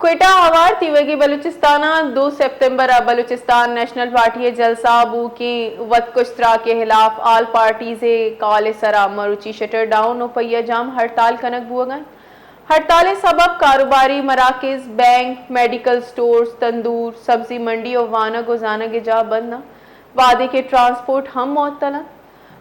क्वेटा हवार तीवगी बलूचिस्तान 2 सितंबर Balochistan national party जलसा बू की वतकुश्तरा के खिलाफ आल पार्टी से काले सरा मरुची शटर डाउन उपैया जाम हड़ताल कनक बुअगन हड़ताल सबब कारोबारी मराकज बैंक मेडिकल स्टोर्स तंदूर सब्जी मंडी और वाना गुजाना के जा बंद वादे के ट्रांसपोर्ट हम मअतल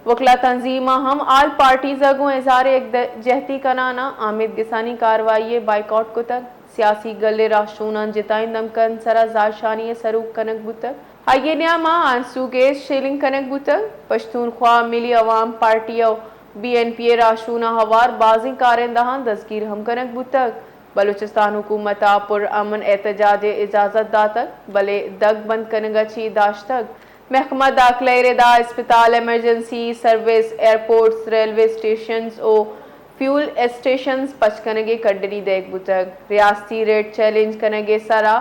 वकला तंजीमा हम आल पार्टी जगो इजहार जहती कनाना आमिद गिसानी कार्रवाई बाइकआउट को तक सियासी गले राशूना जिताइंदम कन सरा जाशानी सरूक कनक बुतक हाइये न्यामा आंसू गेस शेलिंग कनक बुतक पश्तूनख्वा मिली अवाम पार्टी BNP राशूना हवार बाजी कारेंदहा दस्कीर हम कनक बुतक बलूचिस्तान हुकूमत पुर अमन एहतजाज इजाजत दातक भले दग बंद कनगची दाश्तक महकमा दाखिला रेदा अस्पताल emergency service airports railway station और फ्यूल स्टेशन पचकनगे कड्डनी देख बुतक रियासती रेट चैलेंज कनगे सरा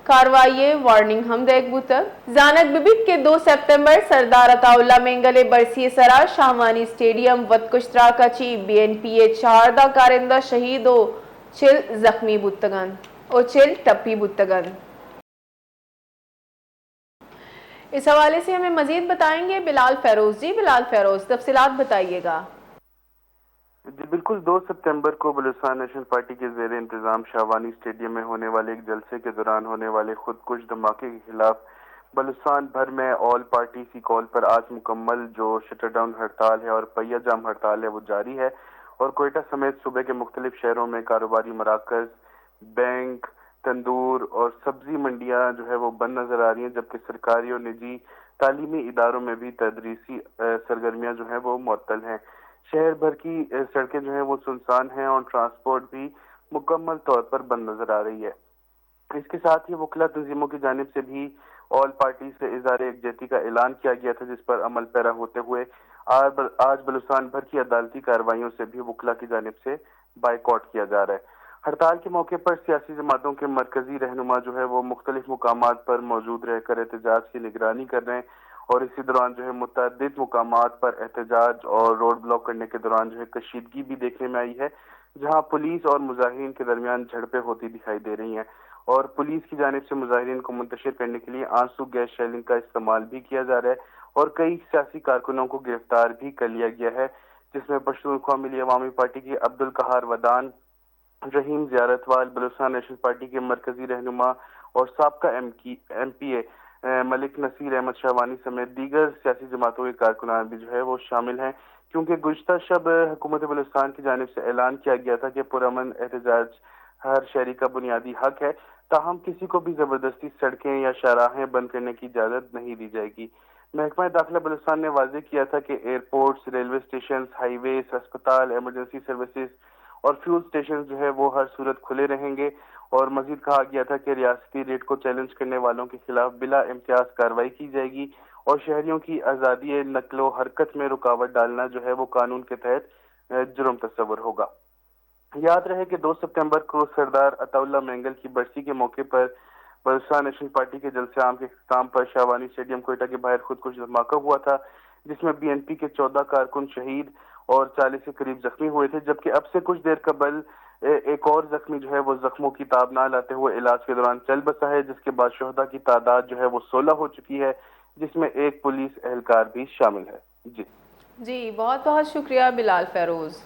कार्रवाई वार्निंग हम देख बुतक जानक बिबित के 2 सितंबर सरदार अताउल्ला मेंगले बरसी सरा शाहवानी स्टेडियम वतकुश्तरा कची BNP चारदा कारिंदा शहीद ओ चिल जख्मी बुतगन और चिल टप्पी बुतगन। इस हवाले से हमें मजीद बताएंगे बिलाल फेरोज। जी बिलाल फेरोज, तफसीलात बताइएगा। जी बिल्कुल, 2 सितंबर को बलूचिस्तान नेशनल पार्टी के जेर इंतजाम शाहवानी स्टेडियम में होने वाले एक जलसे के दौरान होने वाले खुदकुश धमाके के खिलाफ बलूचिस्तान भर में ऑल पार्टी की कॉल पर आज मुकम्मल जो शटरडाउन हड़ताल है और पहिया जाम हड़ताल है वो जारी है और कोयटा समेत सूबे के मुख्तलिफ शहरों में कारोबारी मराकज बैंक तंदूर और सब्जी मंडियां जो है वो बंद नजर आ रही हैं, जबकि सरकारी और निजी तालीमी इदारों में भी तदरीसी सरगर्मियां जो है वो मुअत्तल हैं। शहर भर की सड़कें जो हैं वो सुनसान हैं और ट्रांसपोर्ट भी मुकम्मल तौर पर बंद नजर आ रही है। इसके साथ ही वकला तंजीमों की जानिब से भी ऑल पार्टी से इज़हार यकजहती का ऐलान किया गया था, जिस पर अमल पैरा होते हुए आज बलूचिस्तान भर की अदालती कार्रवाइयों से भी वकला की जानिब से बाइकआउट किया जा रहा है। हड़ताल के मौके पर सियासी जमातों के मरकजी रहनुमा जो है वो मुख्तलिफ मुकामात पर मौजूद रहकर एहतजाज की निगरानी कर रहे हैं और इसी दौरान जो है मुतअद्दिद मुकामात पर एहतजाज और रोड ब्लॉक करने के दौरान जो है कशीदगी भी देखने में आई है, जहां पुलिस और मुजाहिरीन के दरमियान झड़पें होती दिखाई दे रही हैं और पुलिस की जानिब से मुजाहिरीन को मुंतशिर करने के लिए आंसू गैस शेलिंग का इस्तेमाल भी किया जा रहा है और कई सियासी कारकुनों को गिरफ्तार भी कर लिया गया है, जिसमें पश्तूनख्वा मिली अवामी पार्टी के अब्दुल कहार वदान, रहीम जियारतवाल, बलूचिस्तान नेशनल पार्टी के मरकजी रहनुमा और साबका MPA मलिक नसीर अहमद शाहवानी समेत दीगर सियासी जमातों के कारकुनान भी जो है वो शामिल हैं, क्योंकि गुज़श्ता शब हुकूमत बलूचिस्तान की जानिब से ऐलान किया गया था कि पुरअमन एहतजाज हर शहरी का बुनियादी हक है, ताहम किसी को भी जबरदस्ती सड़कें या शाहराहें बंद करने की इजाजत नहीं दी जाएगी। महकमा दाखिला बलूचिस्तान ने वाजे किया था कि एयरपोर्ट्स, रेलवे स्टेशन, हाईवेज, अस्पताल, एमरजेंसी सर्विसेज और फ्यूल स्टेशन जो है वो हर सूरत खुले रहेंगे और मजीद कहा गया था कि रियासती रेट को चैलेंज करने वालों के खिलाफ बिला इम्तियाज कार्रवाई की जाएगी और शहरियों की आज़ादी नकलो हरकत में रुकावट डालना जो है वो कानून के तहत जुर्म तस्वर होगा। याद रहे कि 2 सितंबर को सरदार अताउल्ला मेंगल की बरसी के मौके पर बलूचिस्तान नेशनल पार्टी के जलसे आम के इख्तिताम पर शाहवानी स्टेडियम कोयटा के बाहर खुदकुश धमाका हुआ था, जिसमें BNP के 14 कारकुन शहीद और 40 के करीब जख्मी हुए थे, जबकि अब से कुछ देर कबल एक और जख्मी जो है वो जख्मों की ताब ना लाते हुए इलाज के दौरान चल बसा है, जिसके बाद शोहदा की तादाद जो है वो 16 हो चुकी है, जिसमें एक पुलिस एहलकार भी शामिल है। जी जी बहुत बहुत शुक्रिया बिलाल फेरोज।